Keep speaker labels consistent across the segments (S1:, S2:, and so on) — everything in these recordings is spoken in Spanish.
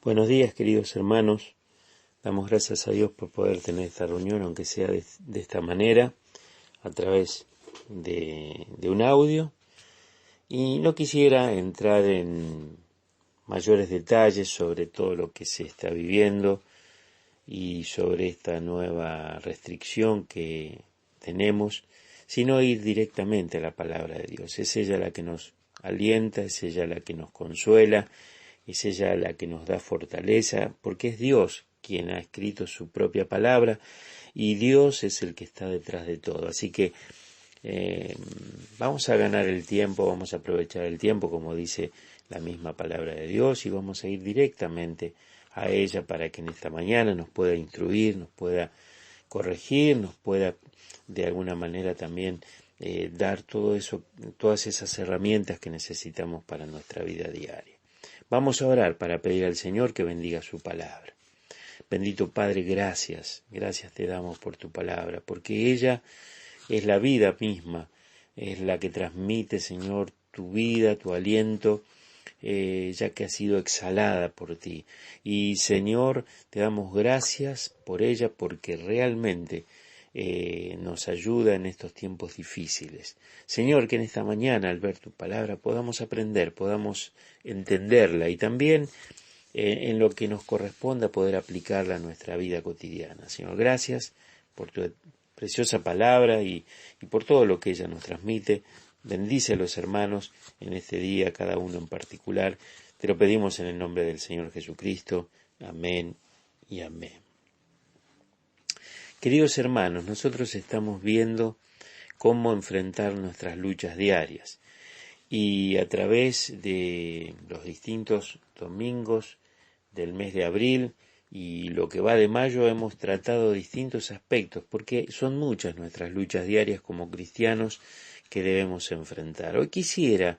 S1: Buenos días, queridos hermanos. Damos gracias a Dios por poder tener esta reunión, aunque sea de esta manera, a través de un audio. Y no quisiera entrar en mayores detalles sobre todo lo que se está viviendo y sobre esta nueva restricción que tenemos, sino ir directamente a la palabra de Dios. Es ella la que nos alienta, es ella la que nos consuela, es ella la que nos da fortaleza, porque es Dios quien ha escrito su propia palabra y Dios es el que está detrás de todo. Así que vamos a ganar el tiempo, vamos a aprovechar el tiempo, como dice la misma palabra de Dios, y vamos a ir directamente a ella para que en esta mañana nos pueda instruir, nos pueda corregir, nos pueda de alguna manera también dar todo eso, todas esas herramientas que necesitamos para nuestra vida diaria. Vamos a orar para pedir al Señor que bendiga su palabra. Bendito Padre, gracias te damos por tu palabra, porque ella es la vida misma, es la que transmite, Señor, tu vida, tu aliento, ya que ha sido exhalada por ti. Y, Señor, te damos gracias por ella, porque realmente nos ayuda en estos tiempos difíciles. Señor, que en esta mañana, al ver tu palabra, podamos aprender, podamos entenderla y también en lo que nos corresponda poder aplicarla a nuestra vida cotidiana. Señor, gracias por tu preciosa palabra y por todo lo que ella nos transmite. Bendice a los hermanos en este día, cada uno en particular. Te lo pedimos en el nombre del Señor Jesucristo. Amén y amén. Queridos hermanos, nosotros estamos viendo cómo enfrentar nuestras luchas diarias y a través de los distintos domingos del mes de abril y lo que va de mayo hemos tratado distintos aspectos porque son muchas nuestras luchas diarias como cristianos que debemos enfrentar. Hoy quisiera,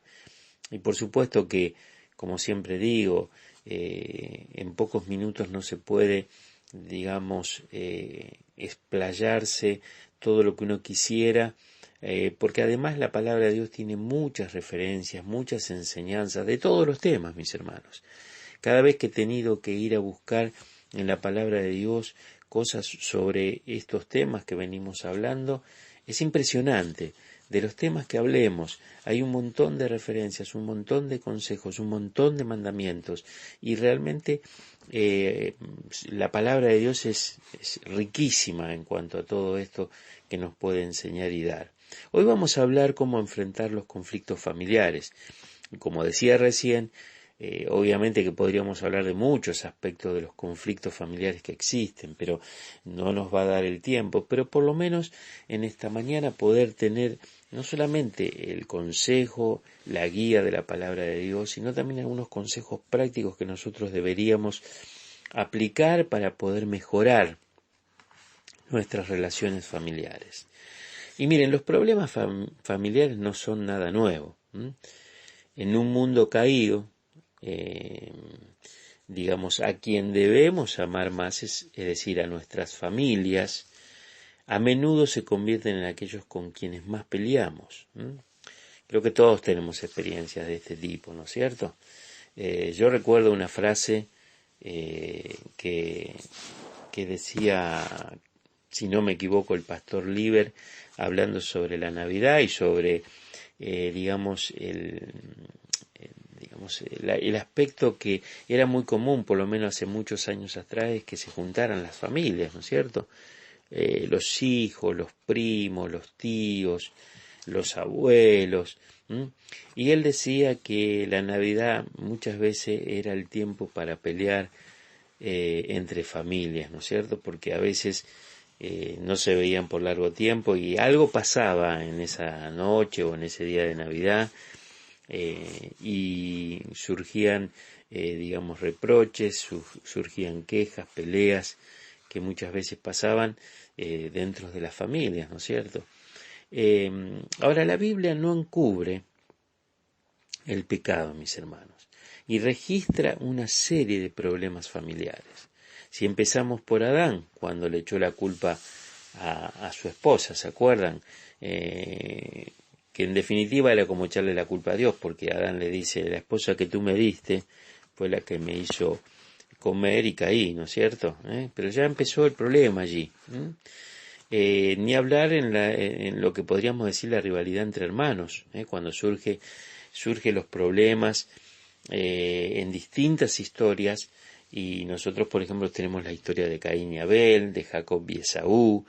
S1: y por supuesto que, como siempre digo, en pocos minutos no se puede, digamos, explayarse todo lo que uno quisiera, porque además la palabra de Dios tiene muchas referencias, muchas enseñanzas de todos los temas, mis hermanos. Cada vez que he tenido que ir a buscar en la palabra de Dios cosas sobre estos temas que venimos hablando, es impresionante. De los temas que hablemos hay un montón de referencias, un montón de consejos, un montón de mandamientos y realmente la palabra de Dios es riquísima en cuanto a todo esto que nos puede enseñar y dar. Hoy vamos a hablar cómo enfrentar los conflictos familiares. Como decía recién, obviamente que podríamos hablar de muchos aspectos de los conflictos familiares que existen, pero no nos va a dar el tiempo, pero por lo menos en esta mañana poder tener no solamente el consejo, la guía de la palabra de Dios, sino también algunos consejos prácticos que nosotros deberíamos aplicar para poder mejorar nuestras relaciones familiares. Y miren, los problemas familiares no son nada nuevo. En un mundo caído, digamos, a quien debemos amar más, es decir, a nuestras familias, a menudo se convierten en aquellos con quienes más peleamos. Creo que todos tenemos experiencias de este tipo, ¿no es cierto? Yo recuerdo una frase que decía, si no me equivoco, el pastor Lieber, hablando sobre la Navidad y sobre, digamos, el aspecto que era muy común, por lo menos hace muchos años atrás, es que se juntaran las familias, ¿no es cierto? Los hijos, los primos, los tíos, los abuelos. Y él decía que la Navidad muchas veces era el tiempo para pelear entre familias, ¿no es cierto? Porque a veces no se veían por largo tiempo y algo pasaba en esa noche o en ese día de Navidad y surgían, digamos, reproches, surgían quejas, peleas que muchas veces pasaban dentro de las familias, ¿no es cierto? Ahora, la Biblia no encubre el pecado, mis hermanos, y registra una serie de problemas familiares. Si empezamos por Adán, cuando le echó la culpa a su esposa, ¿se acuerdan? Que en definitiva era como echarle la culpa a Dios, porque Adán le dice, la esposa que tú me diste fue la que me hizo comer y caí, ¿no es cierto? Pero ya empezó el problema allí. Ni hablar en lo que podríamos decir la rivalidad entre hermanos, cuando surgen los problemas en distintas historias, y nosotros, por ejemplo, tenemos la historia de Caín y Abel, de Jacob y Esaú,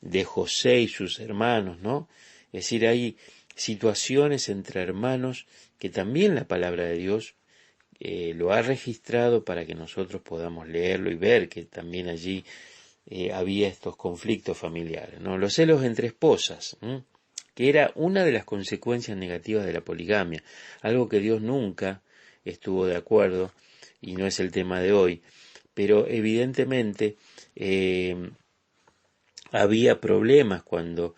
S1: de José y sus hermanos, ¿no? Es decir, hay situaciones entre hermanos que también la palabra de Dios lo ha registrado para que nosotros podamos leerlo y ver que también allí había estos conflictos familiares, ¿no? Los celos entre esposas, que era una de las consecuencias negativas de la poligamia, algo que Dios nunca estuvo de acuerdo, y no es el tema de hoy, pero evidentemente había problemas cuando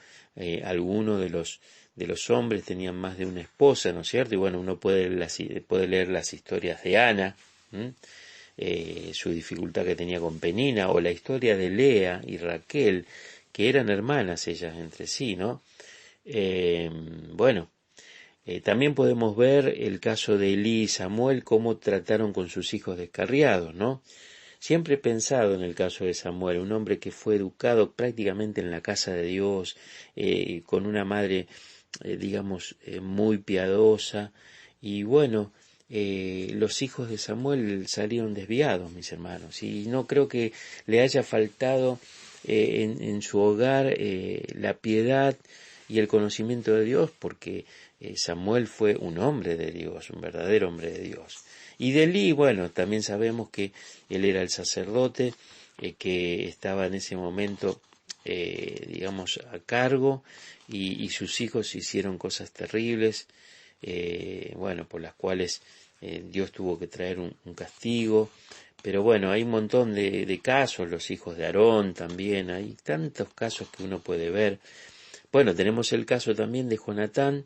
S1: alguno de los hombres tenían más de una esposa, ¿no es cierto? Y bueno, uno puede leer las historias de Ana, su dificultad que tenía con Penina, o la historia de Lea y Raquel, que eran hermanas ellas entre sí, ¿no? También podemos ver el caso de Elí y Samuel, cómo trataron con sus hijos descarriados, ¿no? Siempre he pensado en el caso de Samuel, un hombre que fue educado prácticamente en la casa de Dios, con una madre, muy piadosa, y bueno, los hijos de Samuel salieron desviados, mis hermanos, y no creo que le haya faltado en su hogar la piedad y el conocimiento de Dios, porque Samuel fue un hombre de Dios, un verdadero hombre de Dios. Y de Elí, bueno, también sabemos que él era el sacerdote que estaba en ese momento, a cargo, y sus hijos hicieron cosas terribles, por las cuales Dios tuvo que traer un castigo. Pero bueno, hay un montón de casos, los hijos de Aarón también, hay tantos casos que uno puede ver. Bueno, tenemos el caso también de Jonatán,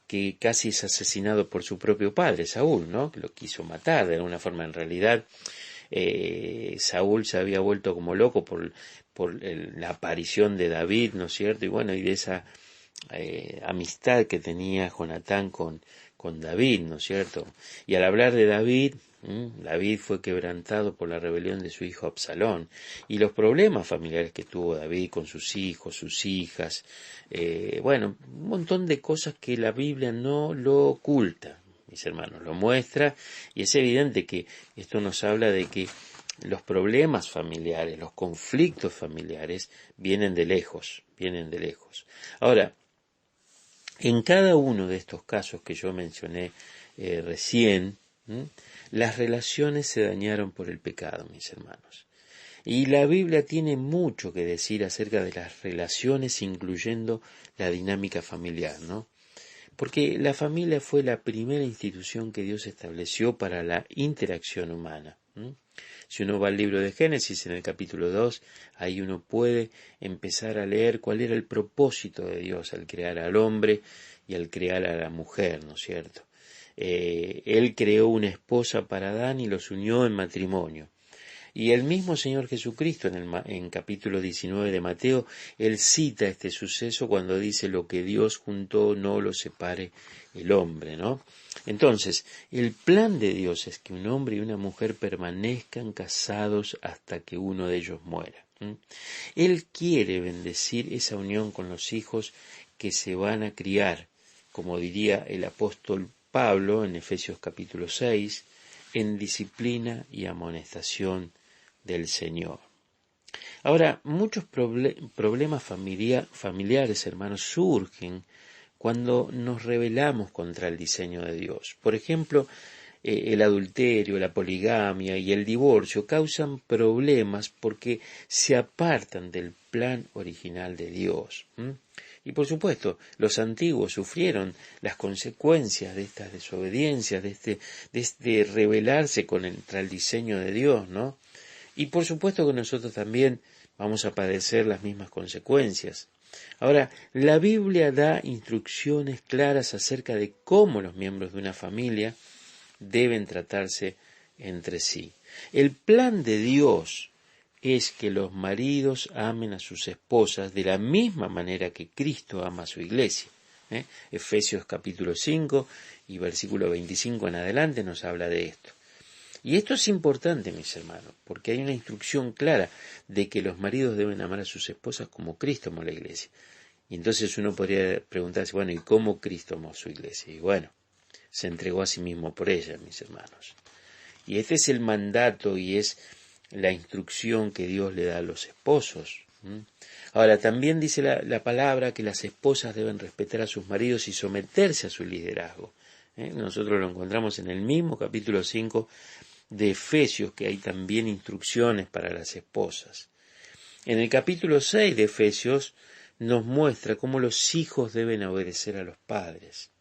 S1: que casi es asesinado por su propio padre, Saúl, ¿no? Que lo quiso matar de alguna forma. En realidad, Saúl se había vuelto como loco por la aparición de David, ¿no es cierto? Y bueno, y de esa amistad que tenía Jonatán con David, ¿no es cierto? Y al hablar de David, David fue quebrantado por la rebelión de su hijo Absalón, y los problemas familiares que tuvo David con sus hijos, sus hijas, un montón de cosas que la Biblia no lo oculta, mis hermanos, lo muestra, y es evidente que esto nos habla de que los problemas familiares, los conflictos familiares vienen de lejos. Ahora, en cada uno de estos casos que yo mencioné recién, las relaciones se dañaron por el pecado, mis hermanos. Y la Biblia tiene mucho que decir acerca de las relaciones, incluyendo la dinámica familiar, ¿no? Porque la familia fue la primera institución que Dios estableció para la interacción humana. Si uno va al libro de Génesis, en el capítulo 2, ahí uno puede empezar a leer cuál era el propósito de Dios al crear al hombre y al crear a la mujer, ¿no es cierto? Él creó una esposa para Adán y los unió en matrimonio. Y el mismo Señor Jesucristo, en capítulo 19 de Mateo, él cita este suceso cuando dice: lo que Dios juntó no lo separe el hombre, ¿no? Entonces, el plan de Dios es que un hombre y una mujer permanezcan casados hasta que uno de ellos muera. Él quiere bendecir esa unión con los hijos que se van a criar, como diría el apóstol Pablo en Efesios capítulo 6, en disciplina y amonestación del Señor. Ahora, muchos problemas familiares, hermanos, surgen cuando nos rebelamos contra el diseño de Dios. Por ejemplo, el adulterio, la poligamia y el divorcio causan problemas porque se apartan del plan original de Dios. Y por supuesto, los antiguos sufrieron las consecuencias de estas desobediencias, de este rebelarse contra el diseño de Dios, ¿no? Y por supuesto que nosotros también vamos a padecer las mismas consecuencias. Ahora, la Biblia da instrucciones claras acerca de cómo los miembros de una familia deben tratarse entre sí. El plan de Dios es que los maridos amen a sus esposas de la misma manera que Cristo ama a su iglesia. Efesios capítulo 5 y versículo 25 en adelante nos habla de esto. Y esto es importante, mis hermanos, porque hay una instrucción clara de que los maridos deben amar a sus esposas como Cristo amó a la iglesia. Y entonces uno podría preguntarse, bueno, ¿y cómo Cristo amó a su iglesia? Y bueno, se entregó a sí mismo por ella, mis hermanos. Y este es el mandato y es la instrucción que Dios le da a los esposos. Ahora, también dice la palabra que las esposas deben respetar a sus maridos y someterse a su liderazgo. Nosotros lo encontramos en el mismo capítulo 5 de Efesios, que hay también instrucciones para las esposas. En el capítulo 6 de Efesios nos muestra cómo los hijos deben obedecer a los padres.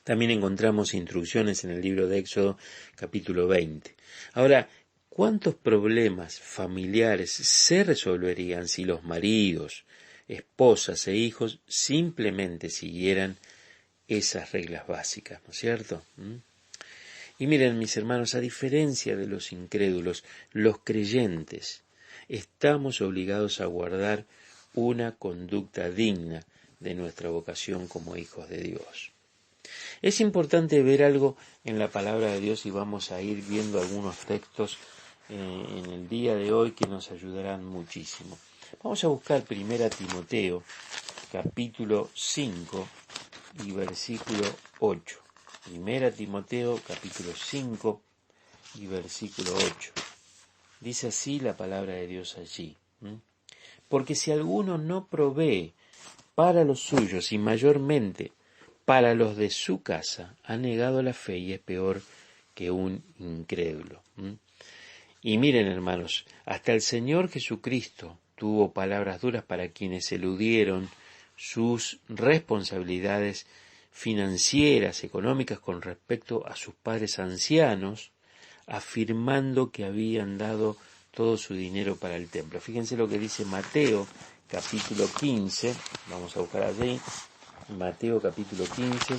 S1: También encontramos instrucciones en el libro de Éxodo, capítulo 20. Ahora, ¿cuántos problemas familiares se resolverían si los maridos, esposas e hijos simplemente siguieran esas reglas básicas, ¿no es cierto? Y miren, mis hermanos, a diferencia de los incrédulos, los creyentes estamos obligados a guardar una conducta digna de nuestra vocación como hijos de Dios. Es importante ver algo en la palabra de Dios y vamos a ir viendo algunos textos en el día de hoy que nos ayudarán muchísimo. Vamos a buscar 1 Timoteo, capítulo 5 y versículo 8. 1 Timoteo, capítulo 5 y versículo 8. Dice así la palabra de Dios allí. Porque si alguno no provee para los suyos y mayormente para los de su casa, ha negado la fe y es peor que un incrédulo. Y miren, hermanos, hasta el Señor Jesucristo tuvo palabras duras para quienes eludieron sus responsabilidades financieras, económicas con respecto a sus padres ancianos, afirmando que habían dado todo su dinero para el templo. Fíjense lo que dice Mateo, capítulo 15, vamos a buscar allí, Mateo capítulo 15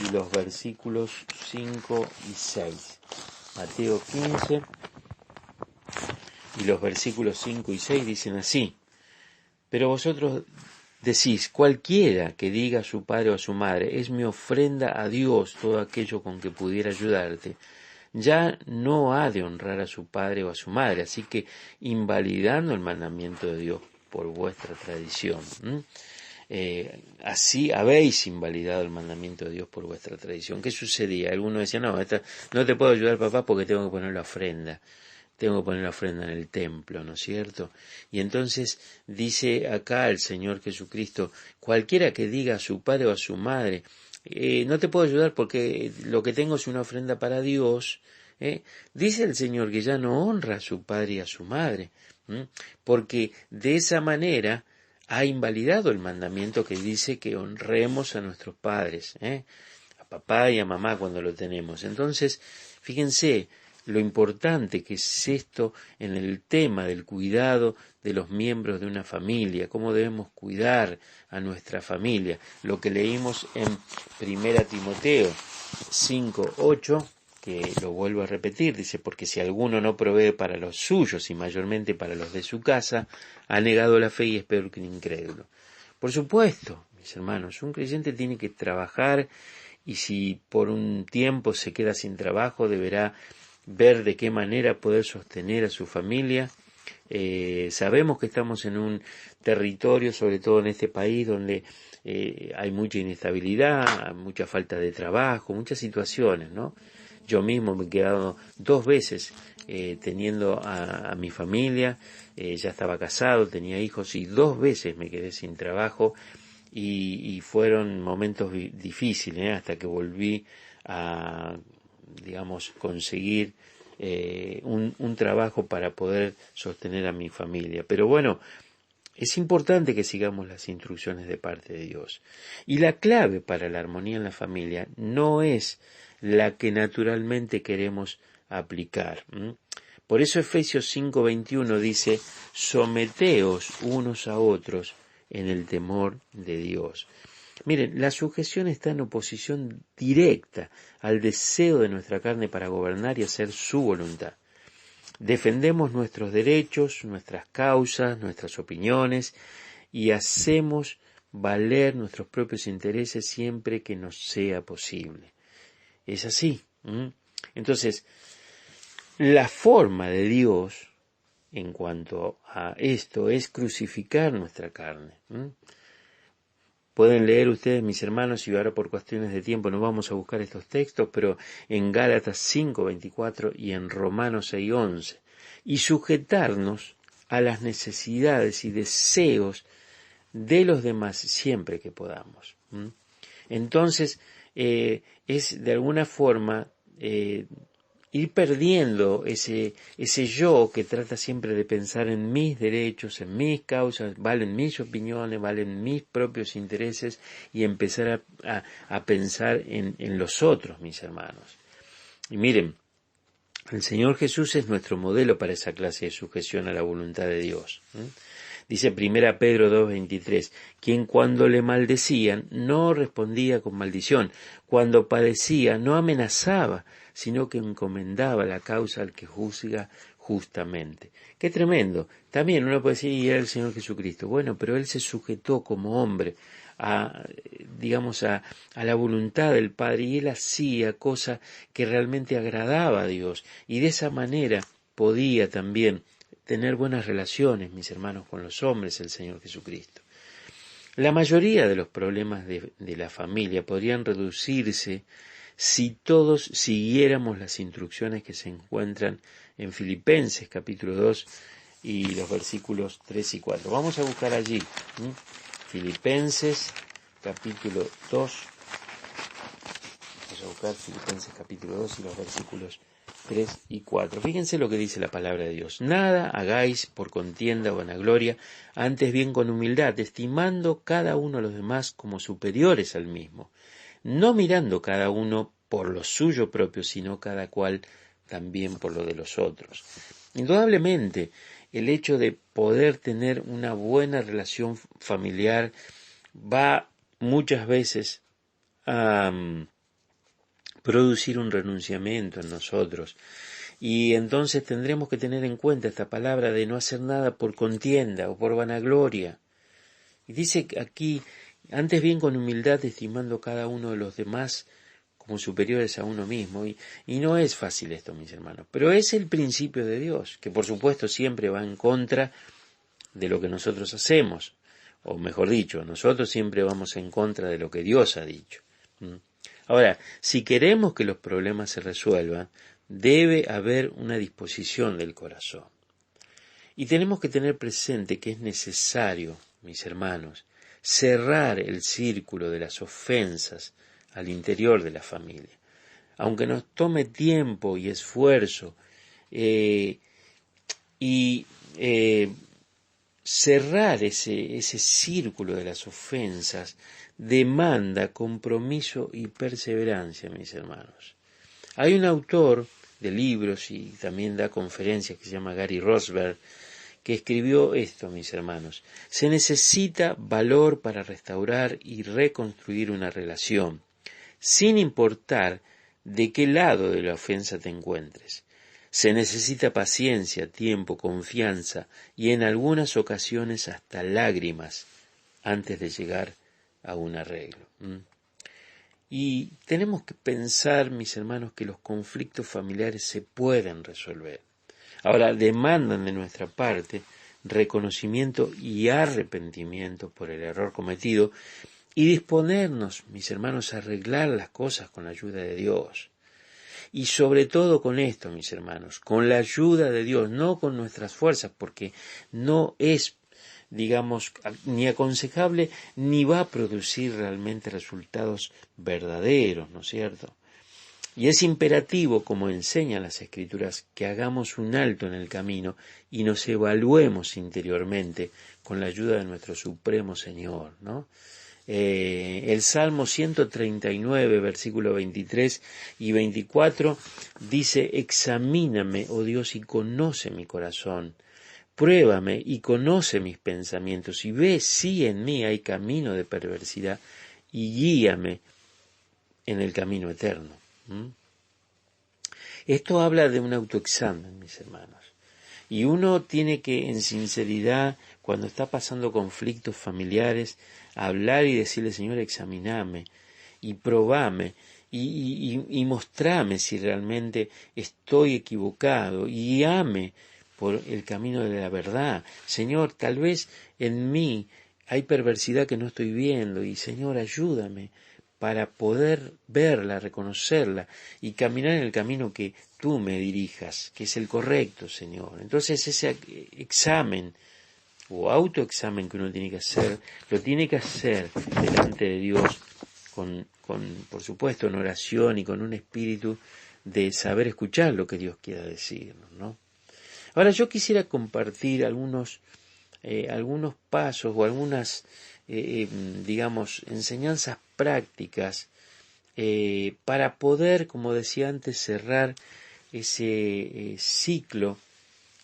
S1: y los versículos 5 y 6. Mateo 15 y los versículos 5 y 6 dicen así: pero vosotros decís, cualquiera que diga a su padre o a su madre, es mi ofrenda a Dios todo aquello con que pudiera ayudarte, ya no ha de honrar a su padre o a su madre, así que invalidando el mandamiento de Dios por vuestra tradición. Así habéis invalidado el mandamiento de Dios por vuestra tradición. ¿Qué sucedía? Algunos decían, no te puedo ayudar, papá, porque tengo que poner la ofrenda. Tengo que poner la ofrenda en el templo, ¿no es cierto? Y entonces dice acá el Señor Jesucristo, cualquiera que diga a su padre o a su madre, no te puedo ayudar porque lo que tengo es una ofrenda para Dios, dice el Señor que ya no honra a su padre y a su madre, porque de esa manera ha invalidado el mandamiento que dice que honremos a nuestros padres, a papá y a mamá cuando lo tenemos. Entonces, fíjense lo importante que es esto en el tema del cuidado de los miembros de una familia, cómo debemos cuidar a nuestra familia. Lo que leímos en 1 Timoteo 5:8, que lo vuelvo a repetir, dice, porque si alguno no provee para los suyos y mayormente para los de su casa, ha negado la fe y es peor que un incrédulo. Por supuesto, mis hermanos, un creyente tiene que trabajar y si por un tiempo se queda sin trabajo, deberá ver de qué manera poder sostener a su familia. Sabemos que estamos en un territorio, sobre todo en este país, donde hay mucha inestabilidad, mucha falta de trabajo, muchas situaciones, ¿no? Yo mismo me he quedado 2 veces teniendo a mi familia, ya estaba casado, tenía hijos y 2 veces me quedé sin trabajo y fueron momentos difíciles, hasta que volví a, digamos, conseguir un trabajo para poder sostener a mi familia. Pero bueno, es importante que sigamos las instrucciones de parte de Dios. Y la clave para la armonía en la familia no es la que naturalmente queremos aplicar. Por eso Efesios 5:21 dice, someteos unos a otros en el temor de Dios. Miren, la sujeción está en oposición directa al deseo de nuestra carne para gobernar y hacer su voluntad. Defendemos nuestros derechos, nuestras causas, nuestras opiniones y hacemos valer nuestros propios intereses siempre que nos sea posible. Es así. Entonces, la forma de Dios en cuanto a esto es crucificar nuestra carne. Pueden leer ustedes, mis hermanos, y ahora por cuestiones de tiempo no vamos a buscar estos textos, pero en Gálatas 5:24 y en Romanos 6:11, y sujetarnos a las necesidades y deseos de los demás siempre que podamos. Entonces, es de alguna forma ir perdiendo ese yo que trata siempre de pensar en mis derechos, en mis causas, valen mis opiniones, valen mis propios intereses, y empezar a pensar en los otros, mis hermanos. Y miren, el Señor Jesús es nuestro modelo para esa clase de sujeción a la voluntad de Dios. Dice 1 Pedro 2:23, quien cuando le maldecían no respondía con maldición, cuando padecía no amenazaba, sino que encomendaba la causa al que juzga justamente. ¡Qué tremendo! También uno puede decir, y era el Señor Jesucristo. Bueno, pero Él se sujetó como hombre a la voluntad del Padre, y Él hacía cosas que realmente agradaba a Dios, y de esa manera podía también tener buenas relaciones, mis hermanos, con los hombres, el Señor Jesucristo. La mayoría de los problemas de la familia podrían reducirse si todos siguiéramos las instrucciones que se encuentran en Filipenses capítulo 2 y los versículos 3 y 4. Vamos a buscar allí, Filipenses capítulo 2, vamos a buscar Filipenses capítulo 2 y los versículos 3 y 4. Fíjense lo que dice la palabra de Dios. Nada hagáis por contienda o vanagloria, antes bien con humildad, estimando cada uno a los demás como superiores al mismo, no mirando cada uno por lo suyo propio, sino cada cual también por lo de los otros. Indudablemente, el hecho de poder tener una buena relación familiar va muchas veces a producir un renunciamiento en nosotros, y entonces tendremos que tener en cuenta esta palabra de no hacer nada por contienda o por vanagloria. Y dice aquí, antes bien con humildad, estimando cada uno de los demás como superiores a uno mismo, y no es fácil esto, mis hermanos, pero es el principio de Dios, que por supuesto siempre va en contra de lo que nosotros hacemos, o mejor dicho, nosotros siempre vamos en contra de lo que Dios ha dicho. Ahora, si queremos que los problemas se resuelvan, debe haber una disposición del corazón. Y tenemos que tener presente que es necesario, mis hermanos, cerrar el círculo de las ofensas al interior de la familia. Aunque nos tome tiempo y esfuerzo, cerrar ese círculo de las ofensas demanda compromiso y perseverancia, mis hermanos. Hay un autor de libros y también da conferencias que se llama Gary Rosberg, que escribió esto, mis hermanos. Se necesita valor para restaurar y reconstruir una relación, sin importar de qué lado de la ofensa te encuentres. Se necesita paciencia, tiempo, confianza y en algunas ocasiones hasta lágrimas antes de llegar a un arreglo. Y tenemos que pensar, mis hermanos, que los conflictos familiares se pueden resolver. Ahora, demandan de nuestra parte reconocimiento y arrepentimiento por el error cometido y disponernos, mis hermanos, a arreglar las cosas con la ayuda de Dios. Y sobre todo con esto, mis hermanos, con la ayuda de Dios, no con nuestras fuerzas, porque no es, ni aconsejable, ni va a producir realmente resultados verdaderos, ¿no es cierto? Y es imperativo, como enseñan las Escrituras, que hagamos un alto en el camino y nos evaluemos interiormente con la ayuda de nuestro Supremo Señor, ¿no? El Salmo 139, versículo 23 y 24, dice, examíname, oh Dios, y conoce mi corazón. Pruébame y conoce mis pensamientos, y ve si en mí hay camino de perversidad, y guíame en el camino eterno. Esto habla de un autoexamen, mis hermanos. Y uno tiene que, en sinceridad, cuando está pasando conflictos familiares, hablar y decirle, Señor, examiname y probame y mostrame si realmente estoy equivocado y guíame por el camino de la verdad. Señor, tal vez en mí hay perversidad que no estoy viendo y Señor, ayúdame para poder verla, reconocerla y caminar en el camino que tú me dirijas, que es el correcto, Señor. Entonces ese examen o autoexamen que uno tiene que hacer, lo tiene que hacer delante de Dios con por supuesto, en oración y con un espíritu de saber escuchar lo que Dios quiera decirnos, ¿no? Ahora yo quisiera compartir algunos pasos o algunas, digamos, enseñanzas prácticas para poder, como decía antes, cerrar ese ciclo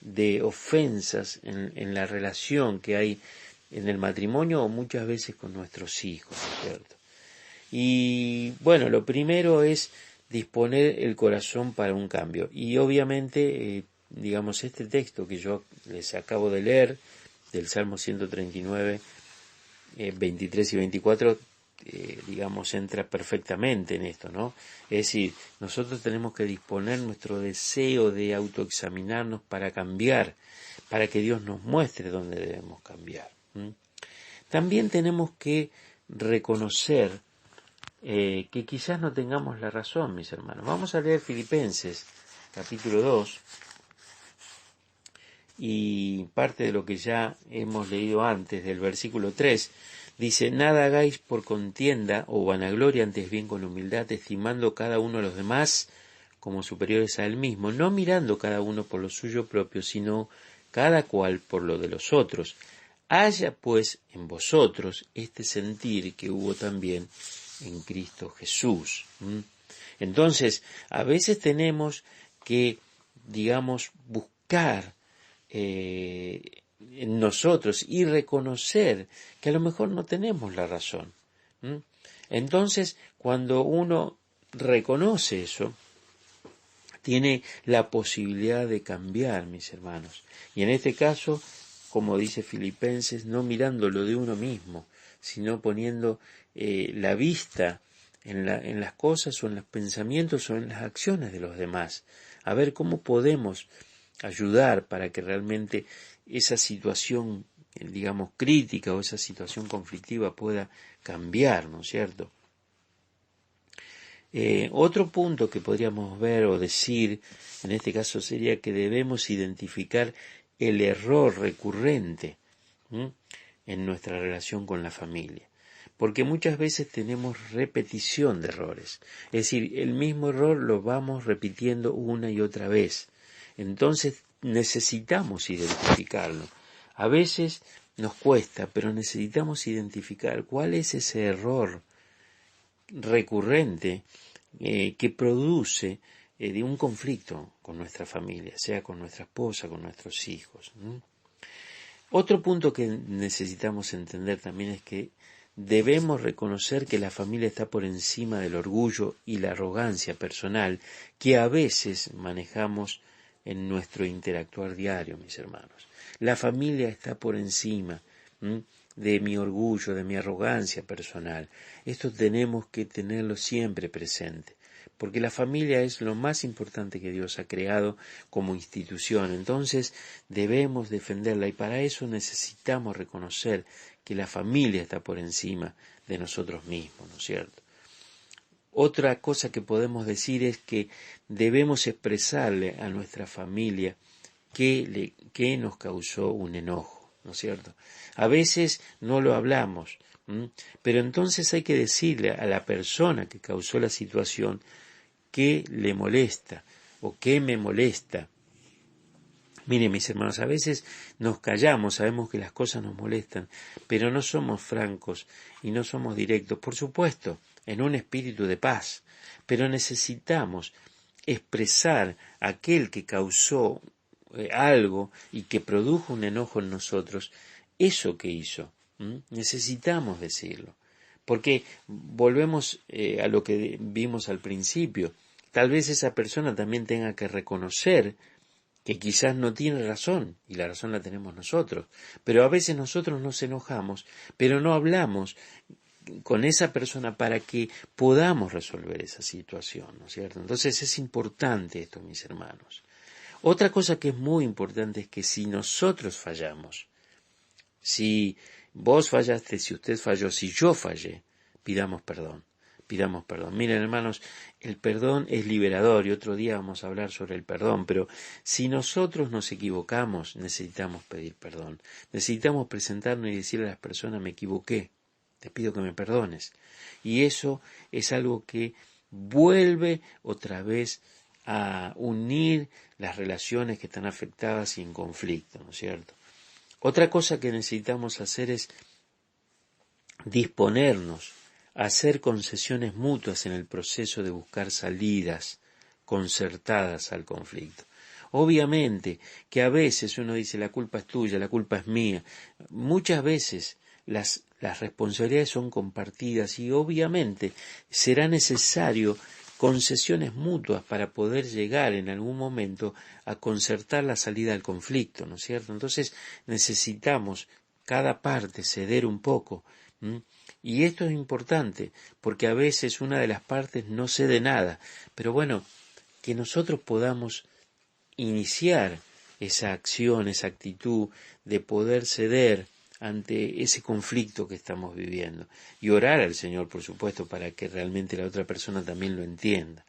S1: de ofensas en la relación que hay en el matrimonio o muchas veces con nuestros hijos, ¿cierto? Y bueno, lo primero es disponer el corazón para un cambio. Y obviamente, digamos, este texto que yo les acabo de leer, del Salmo 139, 23 y 24, digamos, entra perfectamente en esto, ¿no? Es decir, nosotros tenemos que disponer nuestro deseo de autoexaminarnos para cambiar, para que Dios nos muestre dónde debemos cambiar. También tenemos que reconocer que quizás no tengamos la razón, mis hermanos. Vamos a leer Filipenses, capítulo 2, y parte de lo que ya hemos leído antes, del versículo 3, dice, nada hagáis por contienda o vanagloria, antes bien con humildad, estimando cada uno a los demás como superiores a él mismo, no mirando cada uno por lo suyo propio, sino cada cual por lo de los otros. Haya pues en vosotros este sentir que hubo también en Cristo Jesús. Entonces, a veces tenemos que, digamos, buscar en nosotros y reconocer que a lo mejor no tenemos la razón. Entonces, cuando uno reconoce eso, tiene la posibilidad de cambiar, mis hermanos. Y en este caso, como dice Filipenses, no mirando lo de uno mismo, sino poniendo la vista en las cosas o en los pensamientos o en las acciones de los demás, a ver cómo podemos ayudar para que realmente esa situación, digamos, crítica o esa situación conflictiva pueda cambiar, ¿no es cierto? Otro punto que podríamos ver o decir, en este caso sería que debemos identificar el error recurrente en nuestra relación con la familia. Porque muchas veces tenemos repetición de errores. Es decir, el mismo error lo vamos repitiendo una y otra vez. Entonces necesitamos identificarlo. A veces nos cuesta, pero necesitamos identificar cuál es ese error recurrente que produce de un conflicto con nuestra familia, sea con nuestra esposa, con nuestros hijos. Otro punto que necesitamos entender también es que debemos reconocer que la familia está por encima del orgullo y la arrogancia personal que a veces manejamos en nuestro interactuar diario, mis hermanos. La familia está por encima de mi orgullo, de mi arrogancia personal. Esto tenemos que tenerlo siempre presente, porque la familia es lo más importante que Dios ha creado como institución. Entonces debemos defenderla y para eso necesitamos reconocer que la familia está por encima de nosotros mismos, ¿no es cierto? Otra cosa que podemos decir es que debemos expresarle a nuestra familia que nos causó un enojo, ¿no es cierto? A veces no lo hablamos, pero entonces hay que decirle a la persona que causó la situación qué le molesta o qué me molesta. Miren, mis hermanos, a veces nos callamos, sabemos que las cosas nos molestan, pero no somos francos y no somos directos, por supuesto, en un espíritu de paz, pero necesitamos expresar a aquel que causó algo y que produjo un enojo en nosotros, eso que hizo. Necesitamos decirlo, porque volvemos a lo que vimos al principio. Tal vez esa persona también tenga que reconocer que quizás no tiene razón, y la razón la tenemos nosotros, pero a veces nosotros nos enojamos, pero no hablamos con esa persona para que podamos resolver esa situación, ¿no es cierto? Entonces es importante esto, mis hermanos. Otra cosa que es muy importante es que si nosotros fallamos, si vos fallaste, si usted falló, si yo fallé, pidamos perdón. Pidamos perdón. Miren, hermanos, el perdón es liberador y otro día vamos a hablar sobre el perdón, pero si nosotros nos equivocamos, necesitamos pedir perdón. Necesitamos presentarnos y decirle a las personas, me equivoqué, te pido que me perdones. Y eso es algo que vuelve otra vez a unir las relaciones que están afectadas y en conflicto, ¿no es cierto? Otra cosa que necesitamos hacer es disponernos a hacer concesiones mutuas en el proceso de buscar salidas concertadas al conflicto. Obviamente que a veces uno dice la culpa es tuya, la culpa es mía. Muchas veces las responsabilidades son compartidas y obviamente será necesario concesiones mutuas para poder llegar en algún momento a concertar la salida al conflicto, ¿no es cierto? Entonces necesitamos cada parte ceder un poco. Y esto es importante, porque a veces una de las partes no cede nada, pero bueno, que nosotros podamos iniciar esa acción, esa actitud de poder ceder ante ese conflicto que estamos viviendo y orar al Señor, por supuesto, para que realmente la otra persona también lo entienda.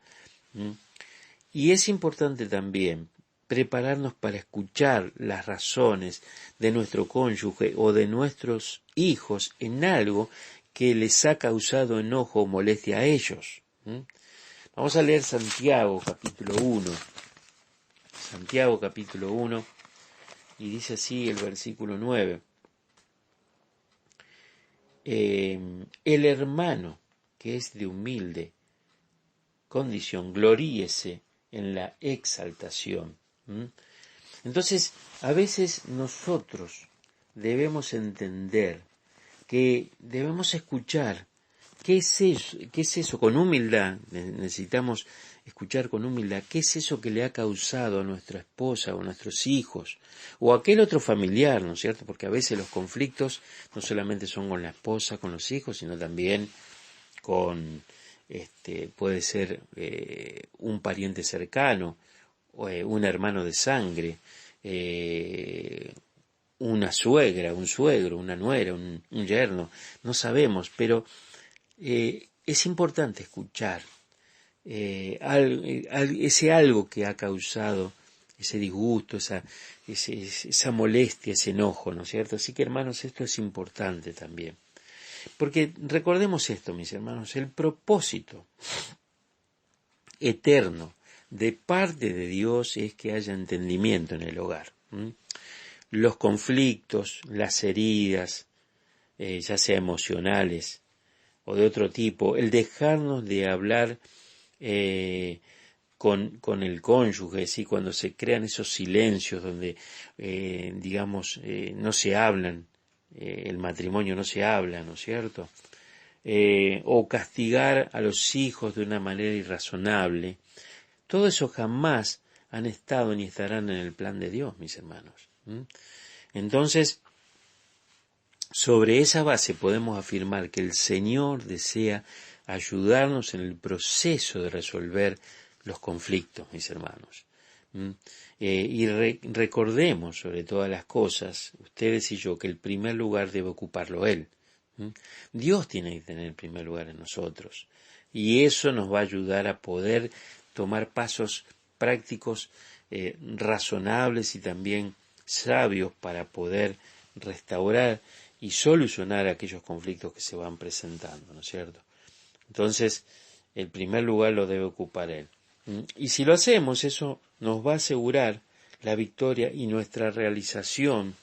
S1: Y es importante también prepararnos para escuchar las razones de nuestro cónyuge o de nuestros hijos en algo que les ha causado enojo o molestia a ellos. Vamos a leer Santiago capítulo 1. Santiago capítulo 1 y dice así el versículo 9. El hermano que es de humilde condición, gloríese en la exaltación. Entonces, a veces nosotros debemos entender que debemos escuchar qué es eso con humildad, necesitamos escuchar con humildad qué es eso que le ha causado a nuestra esposa o a nuestros hijos o a aquel otro familiar, ¿no es cierto? Porque a veces los conflictos no solamente son con la esposa, con los hijos, sino también con puede ser un pariente cercano, un hermano de sangre, una suegra, un suegro, una nuera, un yerno, no sabemos, pero es importante escuchar ese algo que ha causado ese disgusto, esa molestia, ese enojo, ¿no es cierto? Así que, hermanos, esto es importante también. Porque recordemos esto, mis hermanos, el propósito eterno de parte de Dios es que haya entendimiento en el hogar. Los conflictos, las heridas, ya sea emocionales o de otro tipo, el dejarnos de hablar con el cónyuge, ¿sí? Cuando se crean esos silencios donde, no se hablan, el matrimonio no se habla, ¿no es cierto? O castigar a los hijos de una manera irrazonable. Todo eso jamás han estado ni estarán en el plan de Dios, mis hermanos. Entonces, sobre esa base podemos afirmar que el Señor desea ayudarnos en el proceso de resolver los conflictos, mis hermanos. Y recordemos sobre todas las cosas, ustedes y yo, que el primer lugar debe ocuparlo Él. Dios tiene que tener el primer lugar en nosotros. Y eso nos va a ayudar a poder tomar pasos prácticos, razonables y también sabios para poder restaurar y solucionar aquellos conflictos que se van presentando, ¿no es cierto? Entonces, el primer lugar lo debe ocupar Él. Y si lo hacemos, eso nos va a asegurar la victoria y nuestra realización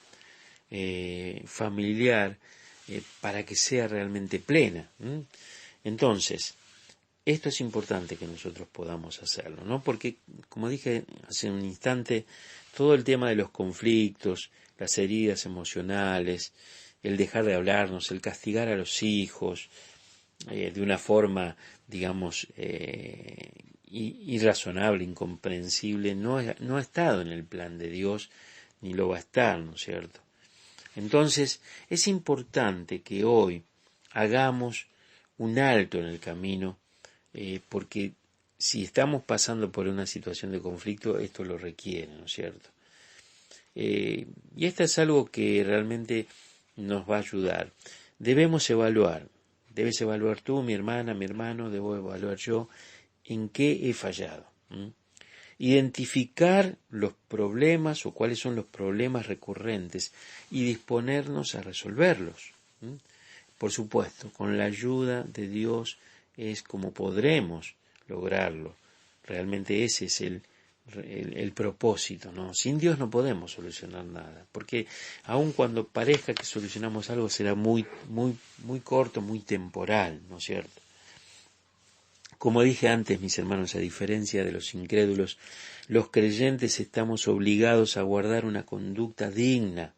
S1: familiar para que sea realmente plena. Entonces, esto es importante que nosotros podamos hacerlo, ¿no? Porque, como dije hace un instante, todo el tema de los conflictos, las heridas emocionales, el dejar de hablarnos, el castigar a los hijos de una forma, digamos, irrazonable, incomprensible, no ha estado en el plan de Dios ni lo va a estar, ¿no es cierto? Entonces, es importante que hoy hagamos un alto en el camino, porque si estamos pasando por una situación de conflicto, esto lo requiere, ¿no es cierto? Y esto es algo que realmente nos va a ayudar. Debes evaluar tú, mi hermana, mi hermano, debo evaluar yo en qué he fallado. Identificar los problemas o cuáles son los problemas recurrentes y disponernos a resolverlos. Por supuesto, con la ayuda de Dios es como podremos lograrlo. Realmente ese es el propósito, ¿no? Sin Dios no podemos solucionar nada, porque aun cuando parezca que solucionamos algo será muy corto, muy temporal, ¿no es cierto? Como dije antes, mis hermanos, a diferencia de los incrédulos, los creyentes estamos obligados a guardar una conducta digna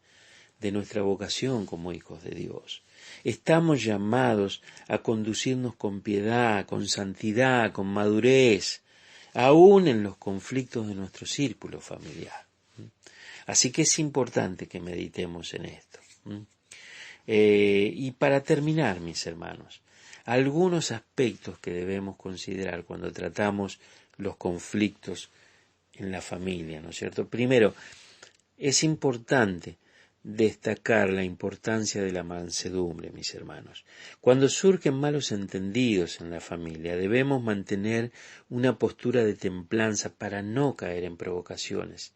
S1: de nuestra vocación como hijos de Dios. Estamos llamados a conducirnos con piedad, con santidad, con madurez, aún en los conflictos de nuestro círculo familiar. Así que es importante que meditemos en esto. Y para terminar, mis hermanos, algunos aspectos que debemos considerar cuando tratamos los conflictos en la familia, ¿no es cierto? Primero, es importante destacar la importancia de la mansedumbre, mis hermanos. Cuando surgen malos entendidos en la familia, debemos mantener una postura de templanza para no caer en provocaciones,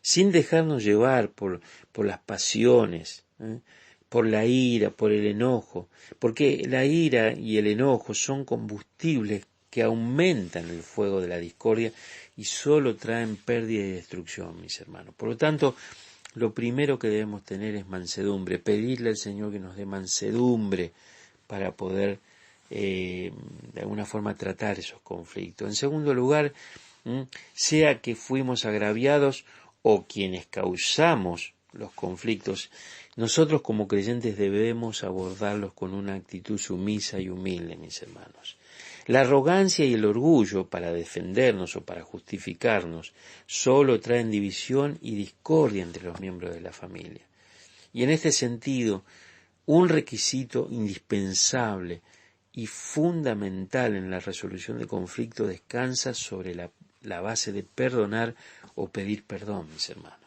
S1: sin dejarnos llevar por las pasiones, por la ira, por el enojo, porque la ira y el enojo son combustibles que aumentan el fuego de la discordia y solo traen pérdida y destrucción, mis hermanos. Por lo tanto, lo primero que debemos tener es mansedumbre, pedirle al Señor que nos dé mansedumbre para poder de alguna forma tratar esos conflictos. En segundo lugar, sea que fuimos agraviados o quienes causamos los conflictos, nosotros como creyentes debemos abordarlos con una actitud sumisa y humilde, mis hermanos. La arrogancia y el orgullo para defendernos o para justificarnos solo traen división y discordia entre los miembros de la familia. Y en este sentido, un requisito indispensable y fundamental en la resolución de conflictos descansa sobre la base de perdonar o pedir perdón, mis hermanos.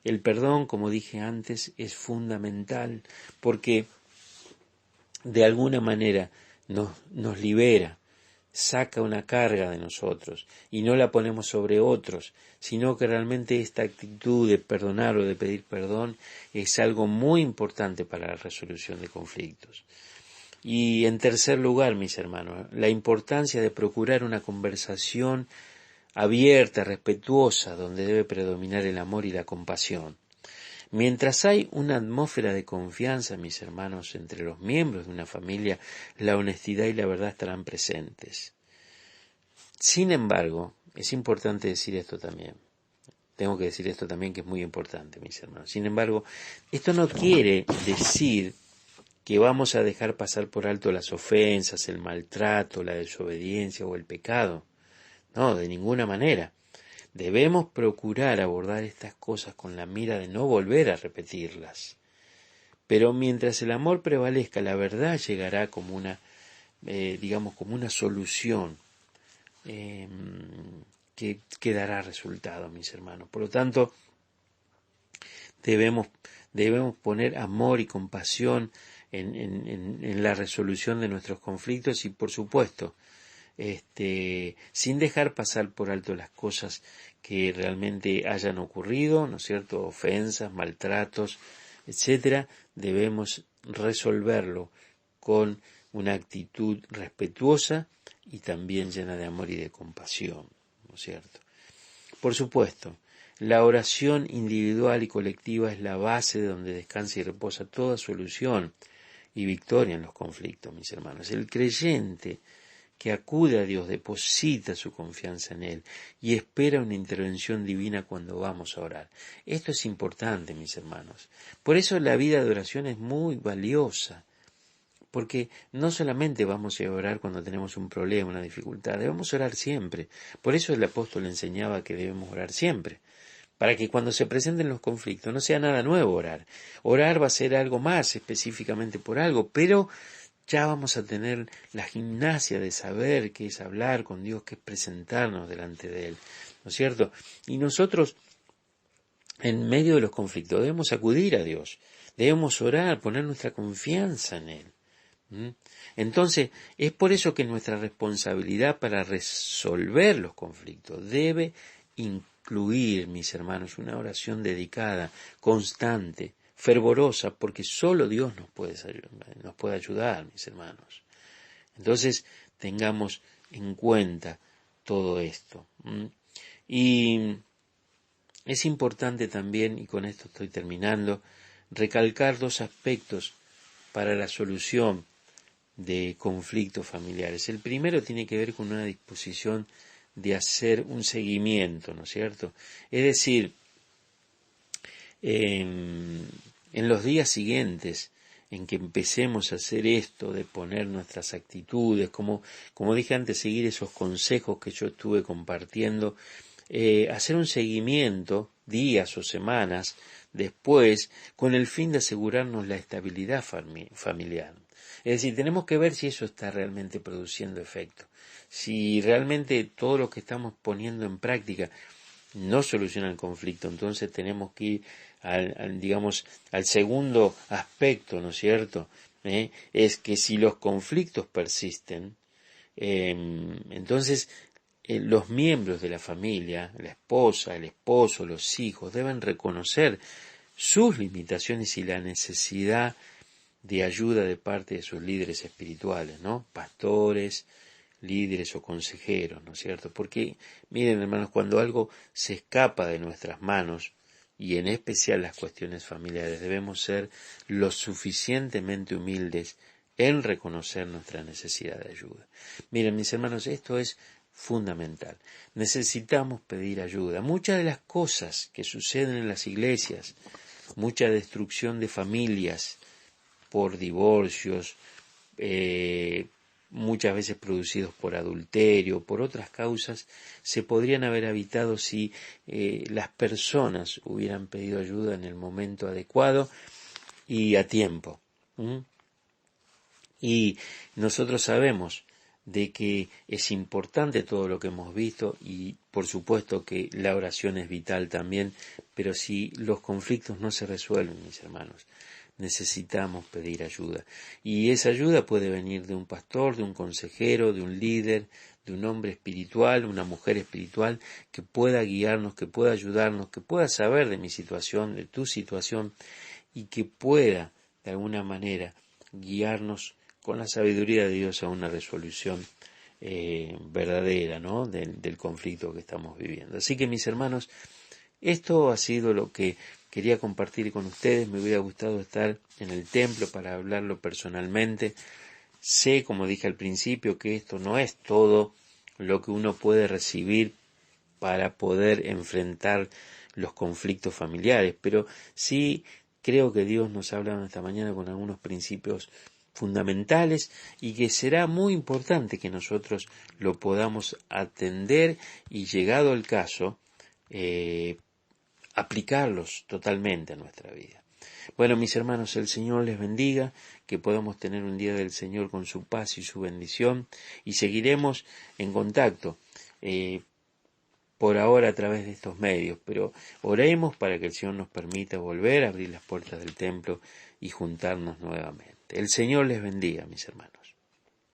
S1: El perdón, como dije antes, es fundamental porque de alguna manera nos libera, saca una carga de nosotros y no la ponemos sobre otros, sino que realmente esta actitud de perdonar o de pedir perdón es algo muy importante para la resolución de conflictos. Y en tercer lugar, mis hermanos, la importancia de procurar una conversación abierta, respetuosa, donde debe predominar el amor y la compasión. Mientras hay una atmósfera de confianza, mis hermanos, entre los miembros de una familia, la honestidad y la verdad estarán presentes. Sin embargo, es importante decir esto también. Tengo que decir esto también, que es muy importante, mis hermanos. Sin embargo, esto no quiere decir que vamos a dejar pasar por alto las ofensas, el maltrato, la desobediencia o el pecado. No, de ninguna manera. Debemos procurar abordar estas cosas con la mira de no volver a repetirlas. Pero mientras el amor prevalezca, la verdad llegará como una, como una solución que dará resultado, mis hermanos. Por lo tanto, debemos poner amor y compasión en la resolución de nuestros conflictos y, por supuesto, sin dejar pasar por alto las cosas que realmente hayan ocurrido, ¿no es cierto?, ofensas, maltratos, etcétera, debemos resolverlo con una actitud respetuosa y también llena de amor y de compasión, ¿no es cierto? Por supuesto, la oración individual y colectiva es la base de donde descansa y reposa toda solución y victoria en los conflictos, mis hermanos. El creyente que acude a Dios, deposita su confianza en Él y espera una intervención divina cuando vamos a orar. Esto es importante, mis hermanos. Por eso la vida de oración es muy valiosa, porque no solamente vamos a orar cuando tenemos un problema, una dificultad, debemos orar siempre. Por eso el apóstol enseñaba que debemos orar siempre, para que cuando se presenten los conflictos no sea nada nuevo orar. Orar va a ser algo más específicamente por algo, pero ya vamos a tener la gimnasia de saber qué es hablar con Dios, qué es presentarnos delante de Él, ¿no es cierto? Y nosotros, en medio de los conflictos, debemos acudir a Dios, debemos orar, poner nuestra confianza en Él. Entonces, es por eso que nuestra responsabilidad para resolver los conflictos debe incluir, mis hermanos, una oración dedicada, constante, fervorosa, porque solo Dios nos puede ayudar, mis hermanos. Entonces, tengamos en cuenta todo esto. Y es importante también, y con esto estoy terminando, recalcar dos aspectos para la solución de conflictos familiares. El primero tiene que ver con una disposición de hacer un seguimiento, ¿no es cierto? Es decir, en los días siguientes en que empecemos a hacer esto, de poner nuestras actitudes, como dije antes, seguir esos consejos que yo estuve compartiendo, hacer un seguimiento días o semanas después con el fin de asegurarnos la estabilidad familiar. Es decir, tenemos que ver si eso está realmente produciendo efecto, si realmente todo lo que estamos poniendo en práctica no soluciona el conflicto. Entonces tenemos que ir al segundo aspecto, ¿no es cierto? Es que si los conflictos persisten, entonces los miembros de la familia, la esposa, el esposo, los hijos, deben reconocer sus limitaciones y la necesidad de ayuda de parte de sus líderes espirituales, ¿no? Pastores, líderes o consejeros, ¿no es cierto? Porque, miren hermanos, cuando algo se escapa de nuestras manos, y en especial las cuestiones familiares, debemos ser lo suficientemente humildes en reconocer nuestra necesidad de ayuda. Miren, mis hermanos, esto es fundamental. Necesitamos pedir ayuda. Muchas de las cosas que suceden en las iglesias, mucha destrucción de familias por divorcios, muchas veces producidos por adulterio, por otras causas, se podrían haber evitado si las personas hubieran pedido ayuda en el momento adecuado y a tiempo. Y nosotros sabemos de que es importante todo lo que hemos visto y por supuesto que la oración es vital también, pero si los conflictos no se resuelven, mis hermanos, necesitamos pedir ayuda. Y esa ayuda puede venir de un pastor, de un consejero, de un líder, de un hombre espiritual, una mujer espiritual que pueda guiarnos, que pueda ayudarnos, que pueda saber de mi situación, de tu situación y que pueda, de alguna manera, guiarnos con la sabiduría de Dios a una resolución verdadera, ¿no? del conflicto que estamos viviendo. Así que, mis hermanos, esto ha sido lo que quería compartir con ustedes. Me hubiera gustado estar en el templo para hablarlo personalmente. Sé, como dije al principio, que esto no es todo lo que uno puede recibir para poder enfrentar los conflictos familiares, pero sí creo que Dios nos ha hablado esta mañana con algunos principios fundamentales y que será muy importante que nosotros lo podamos atender y, llegado el caso, aplicarlos totalmente a nuestra vida. Bueno, mis hermanos, el Señor les bendiga, que podamos tener un día del Señor con su paz y su bendición, y seguiremos en contacto por ahora a través de estos medios, pero oremos para que el Señor nos permita volver a abrir las puertas del templo y juntarnos nuevamente. El Señor les bendiga, mis hermanos.